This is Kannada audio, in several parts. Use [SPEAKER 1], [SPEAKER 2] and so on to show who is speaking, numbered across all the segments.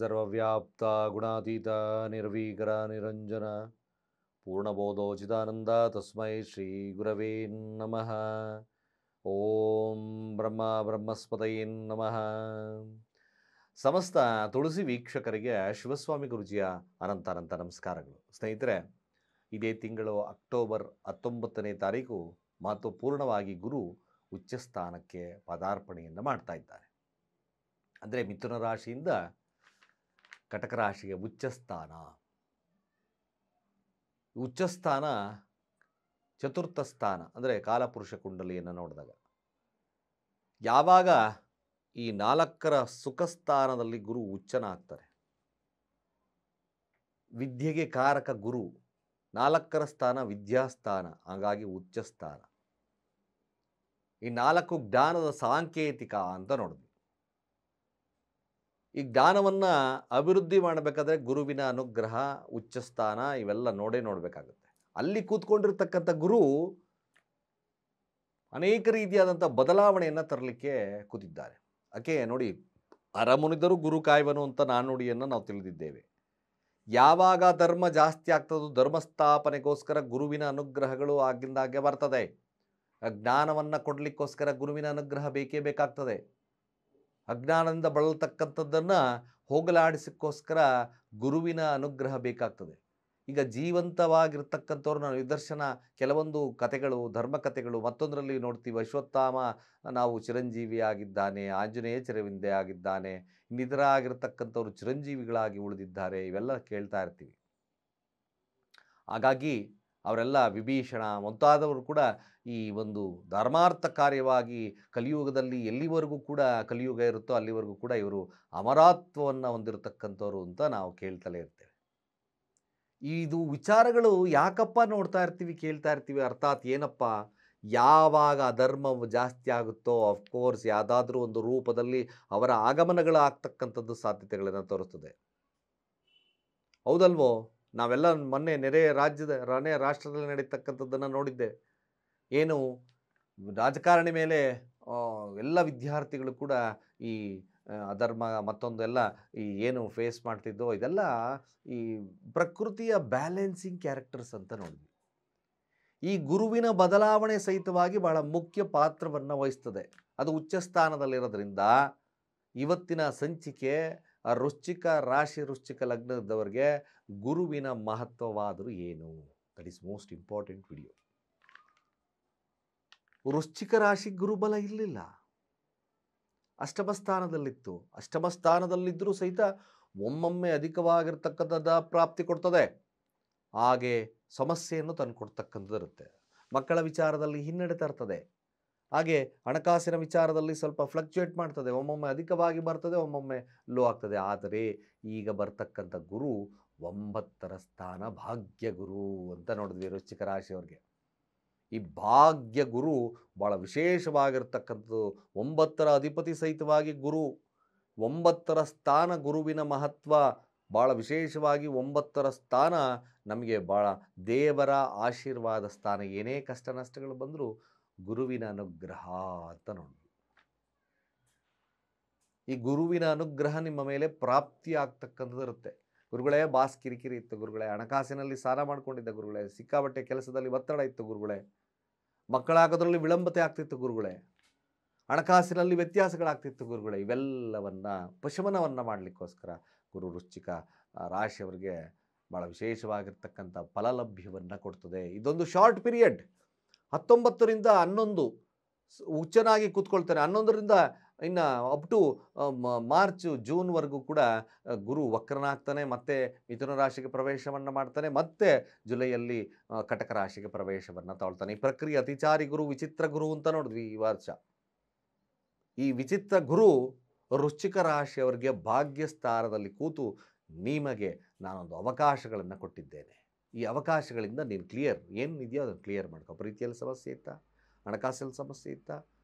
[SPEAKER 1] ಸರ್ವವ್ಯಾಪ್ತ ಗುಣಾತೀತ ನಿರ್ವೀಕರ ನಿರಂಜನ ಪೂರ್ಣಬೋಧೋಚಿತಾನಂದ ತಸ್ಮೈ ಶ್ರೀ ಗುರವೇ ನಮಃ. ಓಂ ಬ್ರಹ್ಮ ಬ್ರಹ್ಮಸ್ಪತಯೇ ನಮಃ. ಸಮಸ್ತ ತುಳಸಿ ವೀಕ್ಷಕರಿಗೆ ಶಿವಸ್ವಾಮಿ ಗುರುಜಿಯ ಅನಂತ ನಮಸ್ಕಾರಗಳು. ಸ್ನೇಹಿತರೆ, ಇದೇ ತಿಂಗಳು ಅಕ್ಟೋಬರ್ 19ನೇ ತಾರೀಕು ಮಹತ್ವಪೂರ್ಣವಾಗಿ ಗುರು ಉಚ್ಚಸ್ಥಾನಕ್ಕೆ ಪದಾರ್ಪಣೆಯನ್ನು ಮಾಡ್ತಾ ಇದ್ದಾರೆ. ಅಂದರೆ ಮಿಥುನ ರಾಶಿಯಿಂದ ಕಟಕ ರಾಶಿಗೆ ಉಚ್ಚಸ್ಥಾನ. ಉಚ್ಚಸ್ಥಾನ ಚತುರ್ಥ ಸ್ಥಾನ, ಅಂದರೆ ಕಾಲಪುರುಷ ಕುಂಡಲಿಯನ್ನು ನೋಡಿದಾಗ ಯಾವಾಗ ಈ 4ರ ಸುಖಸ್ಥಾನದಲ್ಲಿ ಗುರು ಉಚ್ಚನಾಗ್ತಾರೆ. ವಿದ್ಯೆಗೆ ಕಾರಕ ಗುರು, 4ರ ಸ್ಥಾನ ವಿದ್ಯಾಸ್ಥಾನ, ಹಾಗಾಗಿ ಉಚ್ಚಸ್ಥಾನ. ಈ 4 ಜ್ಞಾನದ ಸಾಂಕೇತಿಕ ಅಂತ ನೋಡಿದ್ವಿ. ಈ ಜ್ಞಾನವನ್ನು ಅಭಿವೃದ್ಧಿ ಮಾಡಬೇಕಾದ್ರೆ ಗುರುವಿನ ಅನುಗ್ರಹ, ಉಚ್ಚಸ್ಥಾನ ಇವೆಲ್ಲ ನೋಡಬೇಕಾಗುತ್ತೆ. ಅಲ್ಲಿ ಕೂತ್ಕೊಂಡಿರ್ತಕ್ಕಂಥ ಗುರು ಅನೇಕ ರೀತಿಯಾದಂಥ ಬದಲಾವಣೆಯನ್ನು ತರಲಿಕ್ಕೆ ಕೂತಿದ್ದಾರೆ. ಯಾಕೆ ನೋಡಿ, ಅರಮುನಿದರು ಗುರು ಕಾಯುವನು ಅಂತ ನಾಣ್ಣುಡಿಯನ್ನು ನಾವು ತಿಳಿದಿದ್ದೇವೆ. ಯಾವಾಗ ಧರ್ಮ ಜಾಸ್ತಿ ಆಗ್ತದೋ ಧರ್ಮಸ್ಥಾಪನೆಗೋಸ್ಕರ ಗುರುವಿನ ಅನುಗ್ರಹಗಳು ಆಗಿಂದಾಗೆ ಬರ್ತದೆ. ಜ್ಞಾನವನ್ನು ಕೊಡಲಿಕ್ಕೋಸ್ಕರ ಗುರುವಿನ ಅನುಗ್ರಹ ಬೇಕೇ ಬೇಕಾಗ್ತದೆ. ಅಜ್ಞಾನದಿಂದ ಬಳಲ್ತಕ್ಕಂಥದ್ದನ್ನು ಹೋಗಲಾಡಿಸೋಕ್ಕೋಸ್ಕರ ಗುರುವಿನ ಅನುಗ್ರಹ ಬೇಕಾಗ್ತದೆ. ಈಗ ಜೀವಂತವಾಗಿರ್ತಕ್ಕಂಥವ್ರು ನಾವು ನಿದರ್ಶನ ಕೆಲವೊಂದು ಕಥೆಗಳು, ಧರ್ಮಕಥೆಗಳು ಮತ್ತೊಂದರಲ್ಲಿ ನೋಡ್ತೀವಿ. ಅಶ್ವತ್ಥಾಮ ನಾವು ಚಿರಂಜೀವಿಯಾಗಿದ್ದಾನೆ, ಆಂಜನೇಯ ಚಿರವಿಂದೆ ಆಗಿದ್ದಾನೆ, ಇನ್ನಿತರ ಆಗಿರ್ತಕ್ಕಂಥವ್ರು ಚಿರಂಜೀವಿಗಳಾಗಿ ಉಳಿದಿದ್ದಾರೆ, ಇವೆಲ್ಲ ಕೇಳ್ತಾ ಇರ್ತೀವಿ. ಹಾಗಾಗಿ ಅವರೆಲ್ಲ ವಿಭೀಷಣ ಮುಂತಾದವರು ಕೂಡ ಈ ಒಂದು ಧರ್ಮಾರ್ಥ ಕಾರ್ಯವಾಗಿ ಕಲಿಯುಗದಲ್ಲಿ ಎಲ್ಲಿವರೆಗೂ ಕೂಡ ಕಲಿಯುಗ ಇರುತ್ತೋ ಅಲ್ಲಿವರೆಗೂ ಕೂಡ ಇವರು ಅಮರತ್ವವನ್ನು ಹೊಂದಿರತಕ್ಕಂಥವ್ರು ಅಂತ ನಾವು ಕೇಳ್ತಲೇ ಇರ್ತೇವೆ. ಇದು ವಿಚಾರಗಳು ಯಾಕಪ್ಪ ನೋಡ್ತಾ ಇರ್ತೀವಿ, ಕೇಳ್ತಾ ಇರ್ತೀವಿ, ಅರ್ಥಾತ್ ಏನಪ್ಪ, ಯಾವಾಗ ಅಧರ್ಮ ಜಾಸ್ತಿ ಆಗುತ್ತೋ ಅಫ್ಕೋರ್ಸ್ ಯಾವುದಾದ್ರೂ ಒಂದು ರೂಪದಲ್ಲಿ ಅವರ ಆಗಮನಗಳಾಗ್ತಕ್ಕಂಥದ್ದು ಸಾಧ್ಯತೆಗಳನ್ನು ತೋರಿಸ್ತದೆ. ಹೌದಲ್ವೋ? ನಾವೆಲ್ಲ ಮೊನ್ನೆ ನೆರೆ ರಾಷ್ಟ್ರದಲ್ಲಿ ನಡೀತಕ್ಕಂಥದ್ದನ್ನು ನೋಡಿದ್ದೆ. ಏನು ರಾಜಕಾರಣಿ ಮೇಲೆ ಎಲ್ಲ ವಿದ್ಯಾರ್ಥಿಗಳು ಕೂಡ ಈ ಅಧರ್ಮ ಮತ್ತೊಂದೆಲ್ಲ ಈ ಏನು ಫೇಸ್ ಮಾಡ್ತಿದ್ದೋ ಇದೆಲ್ಲ ಈ ಪ್ರಕೃತಿಯ ಬ್ಯಾಲೆನ್ಸಿಂಗ್ ಕ್ಯಾರೆಕ್ಟರ್ಸ್ ಅಂತ ನೋಡಿದ್ವಿ. ಈ ಗುರುವಿನ ಬದಲಾವಣೆ ಸಹಿತವಾಗಿ ಬಹಳ ಮುಖ್ಯ ಪಾತ್ರವನ್ನು ವಹಿಸ್ತದೆ. ಅದು ಉಚ್ಚಸ್ಥಾನದಲ್ಲಿರೋದ್ರಿಂದ ಇವತ್ತಿನ ಸಂಚಿಕೆ ವೃಶ್ಚಿಕ ರಾಶಿ, ವೃಶ್ಚಿಕ ಲಗ್ನದವರಿಗೆ ಗುರುವಿನ ಮಹತ್ವವಾದರೂ ಏನು? That is most important video. ವೃಶ್ಚಿಕ ರಾಶಿ ಗುರುಬಲ ಇರಲಿಲ್ಲ, ಅಷ್ಟಮ ಸ್ಥಾನದಲ್ಲಿತ್ತು. ಅಷ್ಟಮ ಸ್ಥಾನದಲ್ಲಿದ್ದರೂ ಸಹಿತ ಒಮ್ಮೊಮ್ಮೆ ಅಧಿಕವಾಗಿರ್ತಕ್ಕಂಥದ್ದು ಪ್ರಾಪ್ತಿ ಕೊಡ್ತದೆ, ಹಾಗೆ ಸಮಸ್ಯೆಯನ್ನು ತಂದು ಕೊಡ್ತಕ್ಕಂಥದ್ದು ಇರುತ್ತೆ. ಮಕ್ಕಳ ವಿಚಾರದಲ್ಲಿ ಹಿನ್ನಡೆ ತರ್ತದೆ, ಹಾಗೆ ಹಣಕಾಸಿನ ವಿಚಾರದಲ್ಲಿ ಸ್ವಲ್ಪ ಫ್ಲಕ್ಚುಯೇಟ್ ಮಾಡ್ತದೆ. ಒಮ್ಮೊಮ್ಮೆ ಅಧಿಕವಾಗಿ ಬರ್ತದೆ, ಒಮ್ಮೊಮ್ಮೆ ಲೋ ಆಗ್ತದೆ. ಆದರೆ ಈಗ ಬರ್ತಕ್ಕಂಥ ಗುರು 9ರ ಸ್ಥಾನ ಭಾಗ್ಯ ಗುರು ಅಂತ ನೋಡಿದ್ವಿ ವೃಶ್ಚಿಕ ರಾಶಿಯವ್ರಿಗೆ. ಈ ಭಾಗ್ಯ ಗುರು ಭಾಳ ವಿಶೇಷವಾಗಿರ್ತಕ್ಕಂಥದ್ದು. 9ರ ಅಧಿಪತಿ ಸಹಿತವಾಗಿ ಗುರು, 9ರ ಸ್ಥಾನ ಗುರುವಿನ ಮಹತ್ವ ಭಾಳ ವಿಶೇಷವಾಗಿ. 9ರ ಸ್ಥಾನ ನಮಗೆ ಭಾಳ ದೇವರ ಆಶೀರ್ವಾದ ಸ್ಥಾನ. ಏನೇ ಕಷ್ಟ ನಷ್ಟಗಳು ಬಂದರೂ ಗುರುವಿನ ಅನುಗ್ರಹ ಅಂತ ನೋಡಿದ್ವಿ. ಈ ಗುರುವಿನ ಅನುಗ್ರಹ ನಿಮ್ಮ ಮೇಲೆ ಪ್ರಾಪ್ತಿ ಆಗ್ತಕ್ಕಂಥದ್ದು ಇರುತ್ತೆ. ಗುರುಗಳೇ ಬಾಸ್ ಕಿರಿಕಿರಿ ಇತ್ತು, ಗುರುಗಳೇ ಹಣಕಾಸಿನಲ್ಲಿ ಸಾಲ ಮಾಡ್ಕೊಂಡಿದ್ದ, ಗುರುಗಳೇ ಸಿಕ್ಕಾಬಟ್ಟೆ ಕೆಲಸದಲ್ಲಿ ಒತ್ತಡ ಇತ್ತು, ಗುರುಗಳೇ ಮಕ್ಕಳಾಗೋದ್ರಲ್ಲಿ ವಿಳಂಬತೆ ಆಗ್ತಿತ್ತು, ಗುರುಗಳೇ ಹಣಕಾಸಿನಲ್ಲಿ ವ್ಯತ್ಯಾಸಗಳಾಗ್ತಿತ್ತು, ಗುರುಗಳೇ ಇವೆಲ್ಲವನ್ನು ಪಶಮನವನ್ನು ಮಾಡಲಿಕ್ಕೋಸ್ಕರ ಗುರು ವೃಶ್ಚಿಕ ರಾಶಿಯವರಿಗೆ ಭಾಳ ವಿಶೇಷವಾಗಿರ್ತಕ್ಕಂಥ ಫಲಲಭ್ಯವನ್ನು ಕೊಡ್ತದೆ. ಇದೊಂದು ಶಾರ್ಟ್ ಪೀರಿಯಡ್. 19ರಿಂದ 11 ಉಚ್ಚನಾಗಿ ಕೂತ್ಕೊಳ್ತಾನೆ. 11ರಿಂದ ಇನ್ನು ಅಪ್ ಟು ಮಾರ್ಚ್ ಜೂನ್ವರೆಗೂ ಕೂಡ ಗುರು ವಕ್ರನಾಗ್ತಾನೆ, ಮತ್ತೆ ಮಿಥುನ ರಾಶಿಗೆ ಪ್ರವೇಶವನ್ನು ಮಾಡ್ತಾನೆ, ಮತ್ತೆ ಜುಲೈಯಲ್ಲಿ ಕಟಕ ರಾಶಿಗೆ ಪ್ರವೇಶವನ್ನು ತಗೊಳ್ತಾನೆ. ಈ ಪ್ರಕ್ರಿಯೆ ಅತಿಚಾರಿ ಗುರು, ವಿಚಿತ್ರ ಗುರು ಅಂತ ನೋಡಿದ್ವಿ ಈ ವರ್ಷ. ಈ ವಿಚಿತ್ರ ಗುರು ವೃಶ್ಚಿಕ ರಾಶಿಯವರಿಗೆ ಭಾಗ್ಯಸ್ಥಾನದಲ್ಲಿ ಕೂತು ನಿಮಗೆ ನಾನೊಂದು ಅವಕಾಶಗಳನ್ನು ಕೊಟ್ಟಿದ್ದೇನೆ. ಈ ಅವಕಾಶಗಳಿಂದ ನೀನು ಏನು ಇದೆಯೋ ಅದನ್ನು ಕ್ಲಿಯರ್ ಮಾಡ್ಕೊ. ಪ್ರೀತಿಯಲ್ಲಿ ಸಮಸ್ಯೆ ಇತ್ತಾ, ಹಣಕಾಸಲ್ಲಿ ಸಮಸ್ಯೆ ಇತ್ತಾ,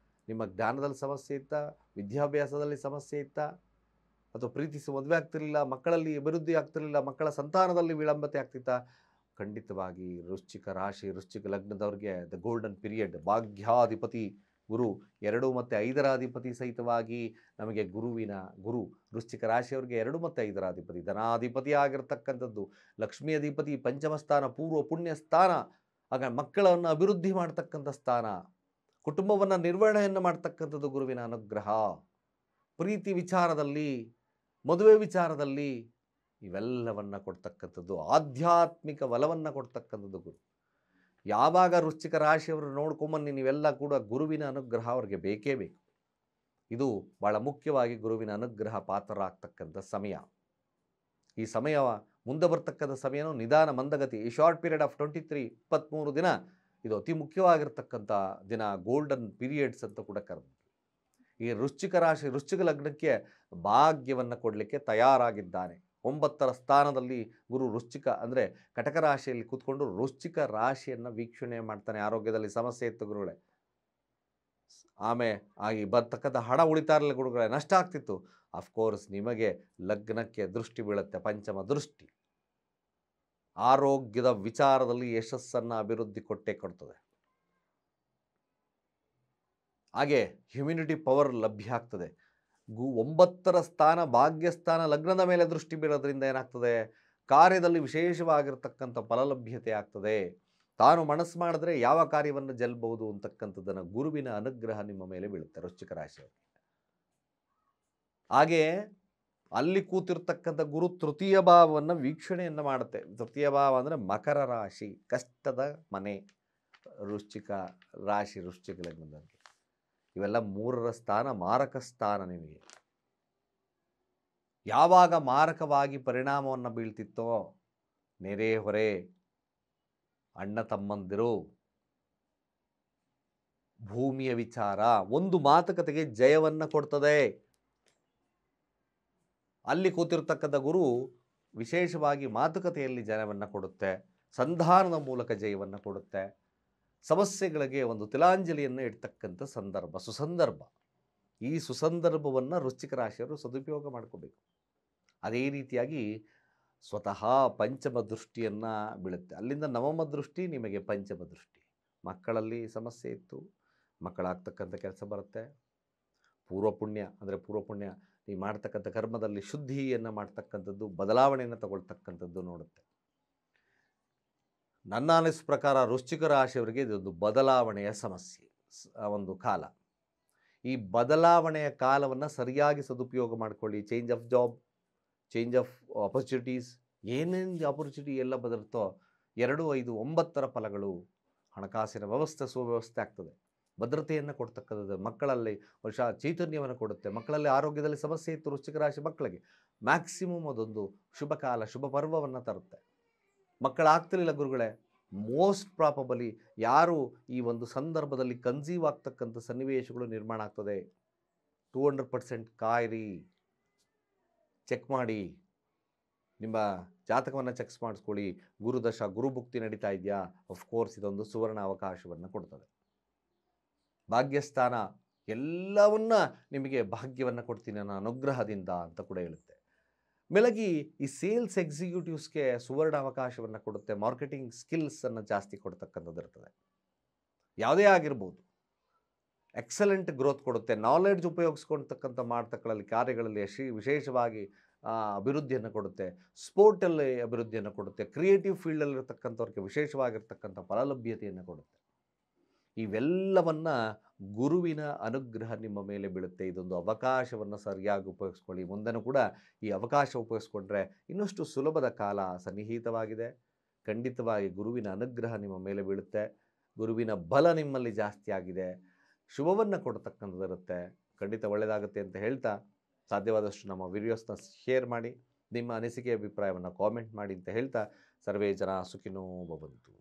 [SPEAKER 1] ನಿಮ್ಮ ಜ್ಞಾನದಲ್ಲಿ ಸಮಸ್ಯೆ ಇತ್ತಾ, ವಿದ್ಯಾಭ್ಯಾಸದಲ್ಲಿ ಸಮಸ್ಯೆ ಇತ್ತಾ, ಅಥವಾ ಪ್ರೀತಿಸಿ ಮದುವೆ ಆಗ್ತಿರಲಿಲ್ಲ, ಮಕ್ಕಳಲ್ಲಿ ಅಭಿವೃದ್ಧಿ ಆಗ್ತಿರಲಿಲ್ಲ, ಮಕ್ಕಳ ಸಂತಾನದಲ್ಲಿ ವಿಳಂಬತೆ ಆಗ್ತಿತ್ತಾ, ಖಂಡಿತವಾಗಿ ವೃಶ್ಚಿಕ ರಾಶಿ, ವೃಶ್ಚಿಕ ಲಗ್ನದವ್ರಿಗೆ ದ ಗೋಲ್ಡನ್ ಪೀರಿಯಡ್, ಭಾಗ್ಯಾಧಿಪತಿ ಗುರು 2 ಮತ್ತು 5ರ ಅಧಿಪತಿ ಸಹಿತವಾಗಿ ನಮಗೆ ಗುರು ವೃಶ್ಚಿಕ ರಾಶಿಯವರಿಗೆ 2 ಮತ್ತು 5ರ ಅಧಿಪತಿ, ಧನಾಧಿಪತಿ ಆಗಿರ್ತಕ್ಕಂಥದ್ದು, ಲಕ್ಷ್ಮೀ ಅಧಿಪತಿ, ಪಂಚಮ ಸ್ಥಾನ, ಪೂರ್ವ ಪುಣ್ಯ ಸ್ಥಾನ, ಆಗ ಮಕ್ಕಳನ್ನು ಅಭಿವೃದ್ಧಿ ಮಾಡ್ತಕ್ಕಂಥ ಸ್ಥಾನ, ಕುಟುಂಬವನ್ನು ನಿರ್ವಹಣೆಯನ್ನು ಮಾಡ್ತಕ್ಕಂಥದ್ದು ಗುರುವಿನ ಅನುಗ್ರಹ. ಪ್ರೀತಿ ವಿಚಾರದಲ್ಲಿ, ಮದುವೆ ವಿಚಾರದಲ್ಲಿ ಇವೆಲ್ಲವನ್ನು ಕೊಡ್ತಕ್ಕಂಥದ್ದು, ಆಧ್ಯಾತ್ಮಿಕ ಬಲವನ್ನು ಕೊಡ್ತಕ್ಕಂಥದ್ದು ಗುರು. ಯಾವಾಗ ವೃಶ್ಚಿಕ ರಾಶಿಯವರು ನೋಡ್ಕೊಂಬನ್ನಿ, ನೀವೆಲ್ಲ ಕೂಡ ಗುರುವಿನ ಅನುಗ್ರಹ ಅವ್ರಿಗೆ ಬೇಕೇ ಬೇಕು. ಇದು ಭಾಳ ಮುಖ್ಯವಾಗಿ ಗುರುವಿನ ಅನುಗ್ರಹ ಪಾತ್ರರಾಗ್ತಕ್ಕಂಥ ಸಮಯ. ಈ ಸಮಯ ಮುಂದೆ ಬರ್ತಕ್ಕಂಥ ಸಮಯನೂ ನಿಧಾನ ಮಂದಗತಿ, ಈ ಶಾರ್ಟ್ ಪೀರಿಯಡ್ ಆಫ್ 23 ದಿನ ಇದು ಅತಿ ಮುಖ್ಯವಾಗಿರ್ತಕ್ಕಂಥ ದಿನ, ಗೋಲ್ಡನ್ ಪೀರಿಯಡ್ಸ್ ಅಂತ ಕೂಡ ಕರೆದು. ಈ ವೃಶ್ಚಿಕ ರಾಶಿ, ವೃಶ್ಚಿಕ ಲಗ್ನಕ್ಕೆ ಭಾಗ್ಯವನ್ನು ಕೊಡಲಿಕ್ಕೆ ತಯಾರಾಗಿದ್ದಾನೆ. 9ರ ಸ್ಥಾನದಲ್ಲಿ ಗುರು ವೃಶ್ಚಿಕ ಅಂದರೆ ಕಟಕ ರಾಶಿಯಲ್ಲಿ ಕೂತ್ಕೊಂಡು ವೃಶ್ಚಿಕ ರಾಶಿಯನ್ನು ವೀಕ್ಷಣೆ ಮಾಡ್ತಾನೆ. ಆರೋಗ್ಯದಲ್ಲಿ ಸಮಸ್ಯೆ ಇತ್ತು ಗುರುಗಳೇ, ಆಗಿ ಬರ್ತಕ್ಕಂಥ ಹಣ ಉಳಿತಾ ಇರಲಿಲ್ಲ ಗುರುಗಳೇ, ನಷ್ಟ ಆಗ್ತಿತ್ತು. ಅಫ್ಕೋರ್ಸ್ ನಿಮಗೆ ಲಗ್ನಕ್ಕೆ ದೃಷ್ಟಿ ಬೀಳುತ್ತೆ, ಪಂಚಮ ದೃಷ್ಟಿ. ಆರೋಗ್ಯದ ವಿಚಾರದಲ್ಲಿ ಯಶಸ್ಸನ್ನು ಅಭಿವೃದ್ಧಿ ಕೊಟ್ಟೇ ಕೊಡ್ತದೆ. ಹಾಗೆ ಹ್ಯುಮಿನಿಟಿ ಪವರ್ ಲಭ್ಯ ಆಗ್ತದೆ. 9ರ ಸ್ಥಾನ ಭಾಗ್ಯಸ್ಥಾನ ಲಗ್ನದ ಮೇಲೆ ದೃಷ್ಟಿ ಬೀರೋದ್ರಿಂದ ಏನಾಗ್ತದೆ, ಕಾರ್ಯದಲ್ಲಿ ವಿಶೇಷವಾಗಿರ್ತಕ್ಕಂಥ ಫಲಲಭ್ಯತೆ ಆಗ್ತದೆ. ತಾನು ಮನಸ್ಸು ಮಾಡಿದ್ರೆ ಯಾವ ಕಾರ್ಯವನ್ನು ಗೆಲ್ಲಬಹುದು ಅಂತಕ್ಕಂಥದ್ದನ್ನು ಗುರುವಿನ ಅನುಗ್ರಹ ನಿಮ್ಮ ಮೇಲೆ ಬೀಳುತ್ತೆ ವೃಶ್ಚಿಕ ರಾಶಿಯವರಿಗೆ. ಹಾಗೆ ಅಲ್ಲಿ ಕೂತಿರ್ತಕ್ಕಂಥ ಗುರು ತೃತೀಯ ಭಾವವನ್ನು ವೀಕ್ಷಣೆಯನ್ನು ಮಾಡುತ್ತೆ. ತೃತೀಯ ಭಾವ ಅಂದರೆ ಮಕರ ರಾಶಿ, ಕಷ್ಟದ ಮನೆ. ವೃಶ್ಚಿಕ ರಾಶಿ, ವೃಶ್ಚಿಕ ಲಗ್ನದಲ್ಲಿ ಇವೆಲ್ಲ 3ರ ಸ್ಥಾನ, ಮಾರಕ ಸ್ಥಾನ. ನಿಮಗೆ ಯಾವಾಗ ಮಾರಕವಾಗಿ ಪರಿಣಾಮವನ್ನು ಬೀಳ್ತಿತ್ತೋ, ನೆರೆ ಹೊರೆ, ಅಣ್ಣ ತಮ್ಮಂದಿರು, ಭೂಮಿಯ ವಿಚಾರ, ಒಂದು ಮಾತುಕತೆಗೆ ಜಯವನ್ನು ಕೊಡ್ತದೆ. ಅಲ್ಲಿ ಕೂತಿರ್ತಕ್ಕಂಥ ಗುರು ವಿಶೇಷವಾಗಿ ಮಾತುಕತೆಯಲ್ಲಿ ಜಯವನ್ನು ಕೊಡುತ್ತೆ, ಸಂಧಾನದ ಮೂಲಕ ಜಯವನ್ನು ಕೊಡುತ್ತೆ, ಸಮಸ್ಯೆಗಳಿಗೆ ಒಂದು ತಿಲಾಂಜಲಿಯನ್ನು ಇಡ್ತಕ್ಕಂಥ ಸಂದರ್ಭ, ಸುಸಂದರ್ಭ. ಈ ಸುಸಂದರ್ಭವನ್ನು ವೃಶ್ಚಿಕ ರಾಶಿಯವರು ಸದುಪಯೋಗ ಮಾಡ್ಕೋಬೇಕು. ಅದೇ ರೀತಿಯಾಗಿ ಸ್ವತಃ ಪಂಚಮ ದೃಷ್ಟಿಯನ್ನು ಬೀಳುತ್ತೆ. ಅಲ್ಲಿಂದ ನವಮ ದೃಷ್ಟಿ, ನಿಮಗೆ ಪಂಚಮ ದೃಷ್ಟಿ. ಮಕ್ಕಳಲ್ಲಿ ಸಮಸ್ಯೆ ಇತ್ತು, ಮಕ್ಕಳಾಗ್ತಕ್ಕಂಥ ಕೆಲಸ ಬರುತ್ತೆ. ಪೂರ್ವಪುಣ್ಯ ಅಂದರೆ ಪೂರ್ವಪುಣ್ಯ, ನೀವು ಮಾಡ್ತಕ್ಕಂಥ ಕರ್ಮದಲ್ಲಿ ಶುದ್ಧಿಯನ್ನು ಮಾಡ್ತಕ್ಕಂಥದ್ದು, ಬದಲಾವಣೆಯನ್ನು ತಗೊಳ್ತಕ್ಕಂಥದ್ದು ನೋಡುತ್ತೆ. ನನ್ನ ಅನಿಸ್ ಪ್ರಕಾರ ವೃಶ್ಚಿಕ ರಾಶಿಯವರಿಗೆ ಇದೊಂದು ಬದಲಾವಣೆಯ ಸಮಸ್ಯೆ, ಒಂದು ಕಾಲ. ಈ ಬದಲಾವಣೆಯ ಕಾಲವನ್ನು ಸರಿಯಾಗಿ ಸದುಪಯೋಗ ಮಾಡಿಕೊಳ್ಳಿ. Change of job, change of opportunities, ಏನೇನು ಆಪರ್ಚುನಿಟಿ ಎಲ್ಲ ಬದಲುತ್ತೋ 2, 5, 9ರ ಫಲಗಳು. ಹಣಕಾಸಿನ ವ್ಯವಸ್ಥೆ ಸುವ್ಯವಸ್ಥೆ ಆಗ್ತದೆ, ಭದ್ರತೆಯನ್ನು ಕೊಡ್ತಕ್ಕಂಥದ್ದು. ಮಕ್ಕಳಲ್ಲಿ ಚೈತನ್ಯವನ್ನು ಕೊಡುತ್ತೆ. ಮಕ್ಕಳಲ್ಲಿ ಆರೋಗ್ಯದಲ್ಲಿ ಸಮಸ್ಯೆ ಇತ್ತು ವೃಶ್ಚಿಕ ರಾಶಿ ಮಕ್ಕಳಿಗೆ ಮ್ಯಾಕ್ಸಿಮಮ್ ಅದೊಂದು ಶುಭ ಕಾಲ, ಶುಭ ಪರ್ವವನ್ನು ತರುತ್ತೆ. ಮಕ್ಕಳಾಗ್ತಿರಲಿಲ್ಲ ಗುರುಗಳೇ, ಮೋಸ್ಟ್ ಪ್ರಾಬಬಲಿ ಯಾರು ಈ ಒಂದು ಸಂದರ್ಭದಲ್ಲಿ ಕನ್ಸೀವ್ ಆಗ್ತಕ್ಕಂಥ ಸನ್ನಿವೇಶಗಳು ನಿರ್ಮಾಣ ಆಗ್ತದೆ. 200% ಕಾಯಿರಿ, ಚೆಕ್ ಮಾಡಿ, ನಿಮ್ಮ ಜಾತಕವನ್ನು ಚೆಕ್ಸ್ ಮಾಡಿಸ್ಕೊಳ್ಳಿ. ಗುರುದಶ, ಗುರುಭುಕ್ತಿ ನಡೀತಾ ಇದೆಯಾ? ಆಫ್ಕೋರ್ಸ್ ಇದೊಂದು ಸುವರ್ಣ ಅವಕಾಶವನ್ನು ಕೊಡ್ತದೆ. ಭಾಗ್ಯಸ್ಥಾನ ಎಲ್ಲವನ್ನ ನಿಮಗೆ ಭಾಗ್ಯವನ್ನು ಕೊಡ್ತೀನಿ ನನ್ನ ಅನುಗ್ರಹದಿಂದ ಅಂತ ಕೂಡ ಹೇಳುತ್ತೆ. ಮೇಲಾಗಿ ಈ ಸೇಲ್ಸ್ ಎಕ್ಸಿಕ್ಯೂಟಿವ್ಸ್ಗೆ ಸುವರ್ಣ ಅವಕಾಶವನ್ನು ಕೊಡುತ್ತೆ. ಮಾರ್ಕೆಟಿಂಗ್ ಸ್ಕಿಲ್ಸನ್ನು ಜಾಸ್ತಿ ಕೊಡ್ತಕ್ಕಂಥದ್ದು ಇರ್ತದೆ. ಯಾವುದೇ ಆಗಿರ್ಬೋದು, ಎಕ್ಸಲೆಂಟ್ ಗ್ರೋತ್ ಕೊಡುತ್ತೆ. ನಾಲೆಡ್ಜ್ ಉಪಯೋಗಿಸ್ಕೊಳ್ತಕ್ಕಂಥ ಮಾಡ್ತಕ್ಕಂಥ ಕಾರ್ಯಗಳಲ್ಲಿ ವಿಶೇಷವಾಗಿ ಅಭಿವೃದ್ಧಿಯನ್ನು ಕೊಡುತ್ತೆ. ಸ್ಪೋರ್ಟಲ್ಲಿ ಅಭಿವೃದ್ಧಿಯನ್ನು ಕೊಡುತ್ತೆ. ಕ್ರಿಯೇಟಿವ್ ಫೀಲ್ಡಲ್ಲಿರ್ತಕ್ಕಂಥವ್ರಿಗೆ ವಿಶೇಷವಾಗಿರ್ತಕ್ಕಂಥ ಫಲಲಭ್ಯತೆಯನ್ನು ಕೊಡುತ್ತೆ. ಇವೆಲ್ಲವನ್ನು ಗುರುವಿನ ಅನುಗ್ರಹ ನಿಮ್ಮ ಮೇಲೆ ಬೀಳುತ್ತೆ. ಇದೊಂದು ಅವಕಾಶವನ್ನು ಸರಿಯಾಗಿ ಉಪಯೋಗಿಸ್ಕೊಳ್ಳಿ. ಮುಂದೆನೂ ಕೂಡ ಈ ಅವಕಾಶ ಉಪಯೋಗಿಸ್ಕೊಂಡ್ರೆ ಇನ್ನಷ್ಟು ಸುಲಭದ ಕಾಲ ಸನ್ನಿಹಿತವಾಗಿದೆ. ಖಂಡಿತವಾಗಿ ಗುರುವಿನ ಅನುಗ್ರಹ ನಿಮ್ಮ ಮೇಲೆ ಬೀಳುತ್ತೆ. ಗುರುವಿನ ಬಲ ನಿಮ್ಮಲ್ಲಿ ಜಾಸ್ತಿ ಆಗಿದೆ. ಶುಭವನ್ನು ಕೊಡ್ತಕ್ಕಂಥದ್ದಿರುತ್ತೆ. ಖಂಡಿತ ಒಳ್ಳೆಯದಾಗುತ್ತೆ ಅಂತ ಹೇಳ್ತಾ, ಸಾಧ್ಯವಾದಷ್ಟು ನಮ್ಮ ವಿಡಿಯೋಸ್ನ ಶೇರ್ ಮಾಡಿ, ನಿಮ್ಮ ಅನಿಸಿಕೆ ಅಭಿಪ್ರಾಯವನ್ನು ಕಾಮೆಂಟ್ ಮಾಡಿ ಅಂತ ಹೇಳ್ತಾ, ಸರ್ವೇ ಜನ ಸುಖಿನೋ ಭವಂತು.